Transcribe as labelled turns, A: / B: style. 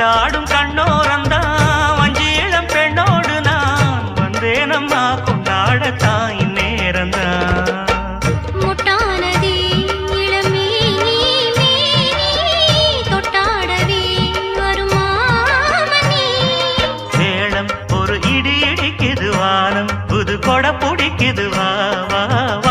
A: கொண்டாடும் கண்ணோரந்தான் வஞ்சியிளம் பெண்ணோடு நான் வந்தேனம்மா கொண்டாடத்தான் இந்நேரந்தான்.
B: முட்டானதே இளமேனி தொட்டாடவே வருமாமணி.
A: சேலம் ஒரு இடி இடிக்குது வானம் புது கொடை பிடிக்குது வா வா வா.